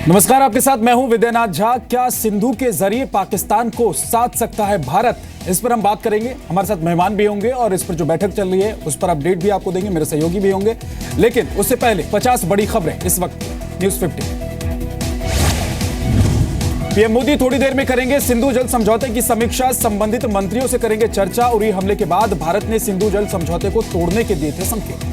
नमस्कार, आपके साथ मैं हूं विद्यानाथ झा। क्या सिंधु के जरिए पाकिस्तान को साध सकता है भारत? इस पर हम बात करेंगे। हमारे साथ मेहमान भी होंगे और इस पर जो बैठक चल रही है उस पर अपडेट भी आपको देंगे। मेरे सहयोगी भी होंगे, लेकिन उससे पहले 50 बड़ी खबरें इस वक्त न्यूज़ 50। पीएम मोदी थोड़ी देर में करेंगे सिंधु जल समझौते की समीक्षा, संबंधित मंत्रियों से करेंगे चर्चा। उरी हमले के बाद भारत ने सिंधु जल समझौते को तोड़ने के दिए थे संकेत।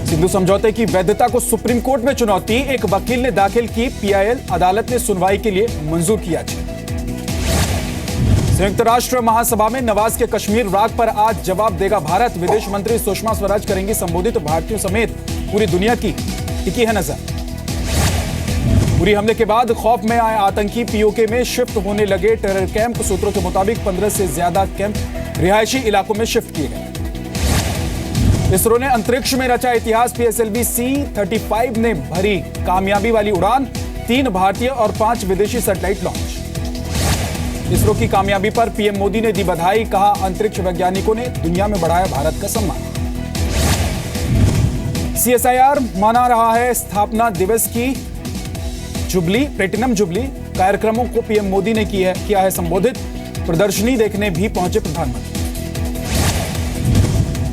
सिंधु समझौते की वैधता को सुप्रीम कोर्ट में चुनौती, एक वकील ने दाखिल की पीआईएल, अदालत ने सुनवाई के लिए मंजूर किया। संयुक्त राष्ट्र महासभा में नवाज के कश्मीर राग पर आज जवाब देगा भारत। विदेश मंत्री सुषमा स्वराज करेंगी संबोधित। भारतीयों समेत पूरी दुनिया की टिकी है नजर। उरी हमले के बाद खौफ में आए आतंकी पीओके में शिफ्ट होने लगे टेरर कैंप। सूत्रों के मुताबिक 15 से ज्यादा कैंप रिहायशी इलाकों में शिफ्ट किए गए। इसरो ने अंतरिक्ष में रचा इतिहास। पीएसएलवी C-35 ने भरी कामयाबी वाली उड़ान, 3 भारतीय और 5 विदेशी सैटेलाइट लॉन्च। इसरो की कामयाबी पर पीएम मोदी ने दी बधाई, कहा अंतरिक्ष वैज्ञानिकों ने दुनिया में बढ़ाया भारत का सम्मान। CSIR मना रहा है स्थापना दिवस की जुबली, प्लेटिनम जुबली। कार्यक्रमों को पीएम मोदी ने किया है संबोधित। प्रदर्शनी देखने भी पहुंचे प्रधानमंत्री।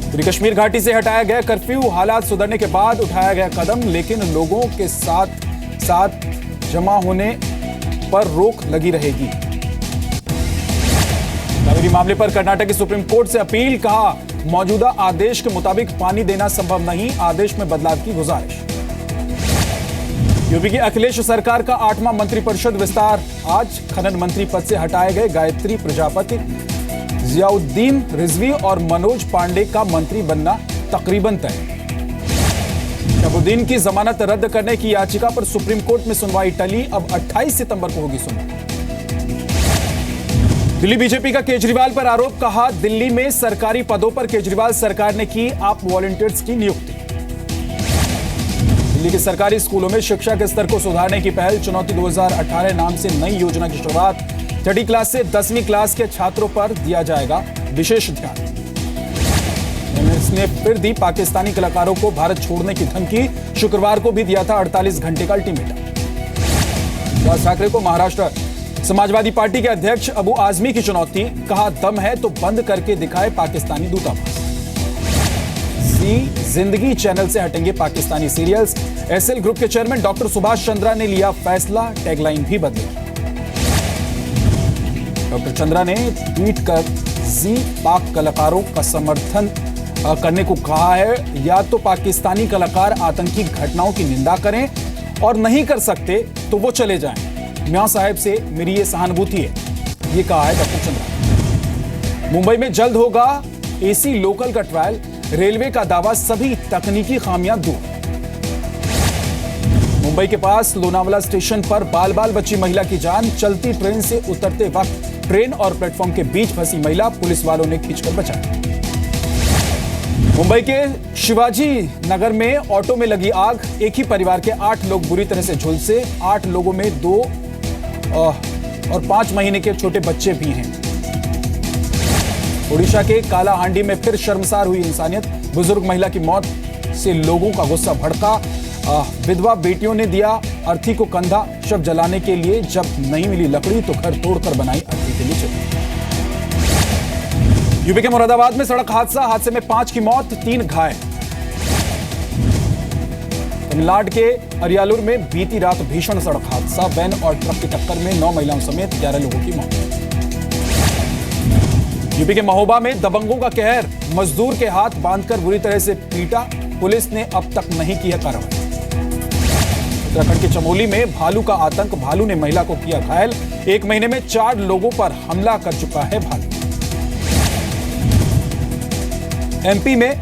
पूरी कश्मीर घाटी से हटाया गया कर्फ्यू, हालात सुधरने के बाद उठाया गया कदम, लेकिन लोगों के साथ जमा होने पर रोक लगी रहेगी। कावेरी मामले पर कर्नाटक की सुप्रीम कोर्ट से अपील, कहा मौजूदा आदेश के मुताबिक पानी देना संभव नहीं, आदेश में बदलाव की गुजारिश। यूपी की अखिलेश सरकार का 8वां मंत्रिपरिषद विस्तार, आज खनन मंत्री पद से हटाए गए गायत्री प्रजापति, जियाउद्दीन रिजवी और मनोज पांडे का मंत्री बनना तकरीबन तय। शहाबुद्दीन की जमानत रद्द करने की याचिका पर सुप्रीम कोर्ट में सुनवाई टली, अब 28 सितंबर को होगी सुनवाई। दिल्ली बीजेपी का केजरीवाल पर आरोप, कहा दिल्ली में सरकारी पदों पर केजरीवाल सरकार ने की आप वॉलंटियर्स की नियुक्ति। दिल्ली के सरकारी स्कूलों में शिक्षा के स्तर को सुधारने की पहल, चुनौती 2018 नाम से नई योजना की शुरुआत। 3rd क्लास से 10वीं क्लास के छात्रों पर दिया जाएगा विशेष ध्यान। एमएनएस ने फिर दी पाकिस्तानी कलाकारों को भारत छोड़ने की धमकी, शुक्रवार को भी दिया था 48 घंटे का अल्टीमेटम। राज ठाकरे को महाराष्ट्र समाजवादी पार्टी के अध्यक्ष अबू आजमी की चुनौती, कहा दम है तो बंद करके दिखाए पाकिस्तानी दूतावास। जिंदगी चैनल से हटेंगे पाकिस्तानी सीरियल्स। एसएल ग्रुप के चेयरमैन डॉक्टर सुभाष चंद्रा ने लिया फैसला, टैगलाइन भी बदली। डॉक्टर चंद्रा ने ट्वीट कर पाक कलाकारों का समर्थन करने को कहा है। या तो पाकिस्तानी कलाकार आतंकी घटनाओं की निंदा करें और नहीं कर सकते तो वो चले जाएं। मियां साहब से मेरी ये सहानुभूति है, ये कहा है डॉक्टर चंद्रा। मुंबई में जल्द होगा एसी लोकल का ट्रायल, रेलवे का दावा सभी तकनीकी खामियां दूर। मुंबई के पास लोनावाला स्टेशन पर बाल बाल बची महिला की जान, चलती ट्रेन से उतरते वक्त ट्रेन और प्लेटफॉर्म के बीच फंसी महिला, पुलिस वालों ने खींचकर बचाया। मुंबई के शिवाजी नगर में ऑटो में लगी आग, एक ही परिवार के 8 लोग बुरी तरह से झुलसे। 8 लोगों में 2 और 5 महीने के छोटे बच्चे भी हैं। ओडिशा के कालाहांडी में फिर शर्मसार हुई इंसानियत, बुजुर्ग महिला की मौत से लोगों का गुस्सा भड़का। विधवा बेटियों ने दिया अर्थी को कंधा, शव जलाने के लिए जब नहीं मिली लकड़ी तो घर तोड़कर बनाई अर्थी के नीचे। यूपी के मुरादाबाद में सड़क हादसे में 5 की मौत, 3 घायल। तमिलनाडु के अरियालूर में बीती रात भीषण सड़क हादसा, वैन और ट्रक की टक्कर में 9 महिलाओं समेत 11 लोगों की मौत। यूपी के महोबा में दबंगों का कहर, मजदूर के हाथ बांधकर बुरी तरह से पीटा, पुलिस ने अब तक नहीं की है कार्रवाई। उत्तराखंड के चमोली में भालू का आतंक, भालू ने महिला को किया घायल, 1 महीने में 4 लोगों पर हमला कर चुका है भालू। एमपी में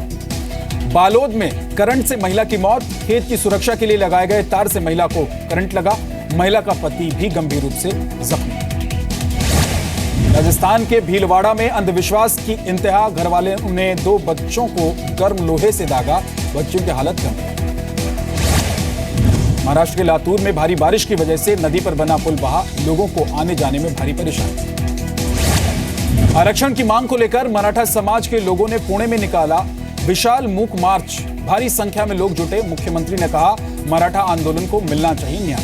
बालोद में करंट से महिला की मौत, खेत की सुरक्षा के लिए लगाए गए तार से महिला को करंट लगा, महिला का पति भी गंभीर रूप से जख्मी। राजस्थान के भीलवाड़ा में अंधविश्वास की इंतहा, घरवाले ने 2 बच्चों को गर्म लोहे से दागा, बच्चों की हालत गंभीर। महाराष्ट्र के लातूर में भारी बारिश की वजह से नदी पर बना पुल बहा, लोगों को आने जाने में भारी परेशानी। आरक्षण की मांग को लेकर मराठा समाज के लोगों ने पुणे में निकाला विशाल मूक मार्च, भारी संख्या में लोग जुटे। मुख्यमंत्री ने कहा, मराठा आंदोलन को मिलना चाहिए न्याय।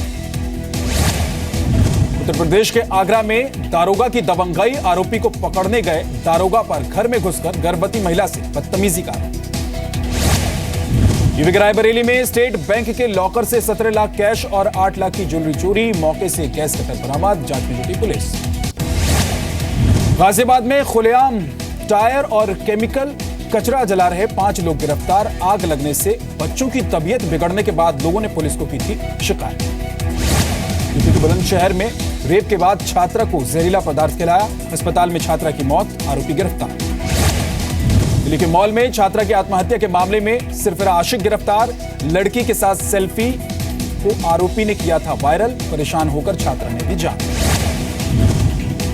उत्तर प्रदेश के आगरा में दारोगा की दबंगई, आरोपी को पकड़ने गए दारोगा पर घर में घुसकर गर्भवती महिला से बदतमीजी का आरोप। यूपी के रायबरेली में स्टेट बैंक के लॉकर से 17 लाख कैश और 8 लाख की ज्वेलरी चोरी, मौके से गैस कटर बरामद, जांच में जुटी पुलिस। गाजियाबाद में खुलेआम टायर और केमिकल कचरा जला रहे 5 लोग गिरफ्तार। आग लगने से बच्चों की तबीयत बिगड़ने के बाद लोगों ने पुलिस को की थी शिकायत। यूपी के बुलंदशहर में रेप के बाद छात्रा को जहरीला पदार्थ खिलाया, अस्पताल में छात्रा की मौत, आरोपी गिरफ्तार। दिल्ली के मॉल में छात्रा की आत्महत्या के मामले में सिरफिरा आशिक गिरफ्तार। लड़की के साथ सेल्फी को आरोपी ने किया था वायरल, परेशान होकर छात्रा ने दी जान।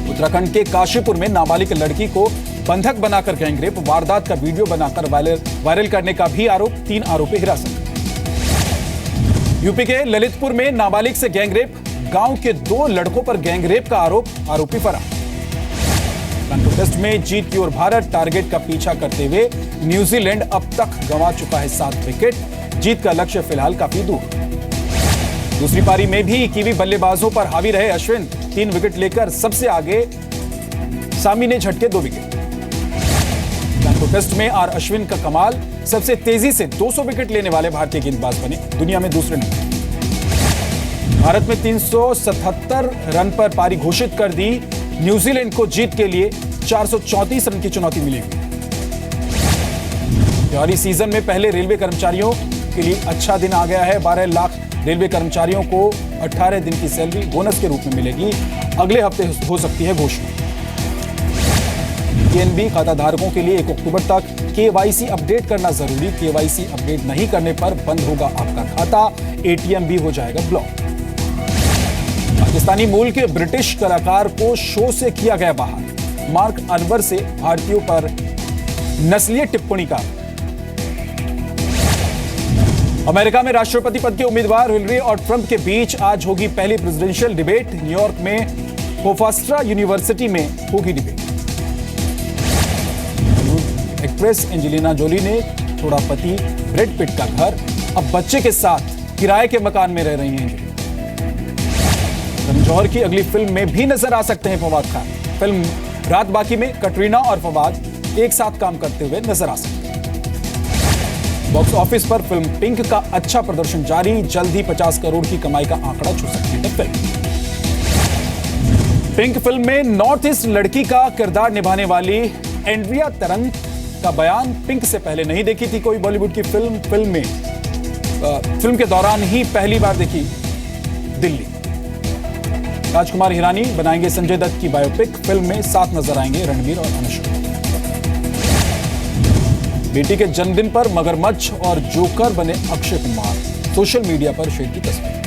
उत्तराखंड के काशीपुर में नाबालिग लड़की को बंधक बनाकर गैंगरेप, वारदात का वीडियो बनाकर वायरल करने का भी आरोप, 3 आरोपी हिरासत। यूपी के ललितपुर में नाबालिग से गैंगरेप, गांव के 2 लड़कों पर गैंगरेप का आरोप, आरोपी फरार। टेस्ट में जीत की ओर भारत, टारगेट का पीछा करते हुए न्यूजीलैंड अब तक गंवा चुका है 7 विकेट, जीत का लक्ष्य फिलहाल काफी दूर। दूसरी पारी में भी कीवी बल्लेबाजों पर हावी रहे अश्विन, 3 विकेट लेकर सबसे आगे, सामी ने झटके 2 विकेट। टेस्ट में आर अश्विन का कमाल, सबसे तेजी से 200 विकेट लेने वाले भारतीय गेंदबाज बने, दुनिया में दूसरे नंबर। भारत में 377 रन पर पारी घोषित कर दी, न्यूजीलैंड को जीत के लिए 434 रन की चुनौती मिलेगी। त्योहारी सीजन में पहले रेलवे कर्मचारियों के लिए अच्छा दिन आ गया है। 12 लाख रेलवे कर्मचारियों को 18 दिन की सैलरी बोनस के रूप में मिलेगी, अगले हफ्ते हो सकती है घोषणा। पीएनबी खाता धारकों के लिए 1 अक्टूबर तक केवाईसी अपडेट करना जरूरी, केवाईसी अपडेट नहीं करने पर बंद होगा आपका खाता, एटीएम भी हो जाएगा ब्लॉक। पाकिस्तानी मूल के ब्रिटिश कलाकार को शो से किया गया बाहर, मार्क अनवर से भारतीयों पर नस्लीय टिप्पणी का। अमेरिका में राष्ट्रपति पद के उम्मीदवार हिलरी और ट्रंप के बीच आज होगी पहली प्रेसिडेंशियल डिबेट, न्यूयॉर्क में होफास्ट्रा यूनिवर्सिटी में होगी डिबेट। एक्ट्रेस एंजेलिना जोली ने छोड़ा पति ब्रैड पिट का घर, अब बच्चे के साथ किराए के मकान में रह रही हैं। जौहर की अगली फिल्म में भी नजर आ सकते हैं फवाद खान। फिल्म रात बाकी में कटरीना और फवाद एक साथ काम करते हुए नजर आ सकते हैं। बॉक्स ऑफिस पर फिल्म पिंक का अच्छा प्रदर्शन जारी, जल्द ही 50 करोड़ की कमाई का आंकड़ा छू सकती है फिल्म। पिंक फिल्म में नॉर्थ ईस्ट लड़की का किरदार निभाने वाली एंड्रिया तरंग का बयान, पिंक से पहले नहीं देखी थी कोई बॉलीवुड की फिल्म के दौरान ही पहली बार देखी दिल्ली। राजकुमार हिरानी बनाएंगे संजय दत्त की बायोपिक, फिल्म में साथ नजर आएंगे रणबीर और अनुष्का। बेटी के जन्मदिन पर मगरमच्छ और जोकर बने अक्षय कुमार, सोशल मीडिया पर शेयर की तस्वीर।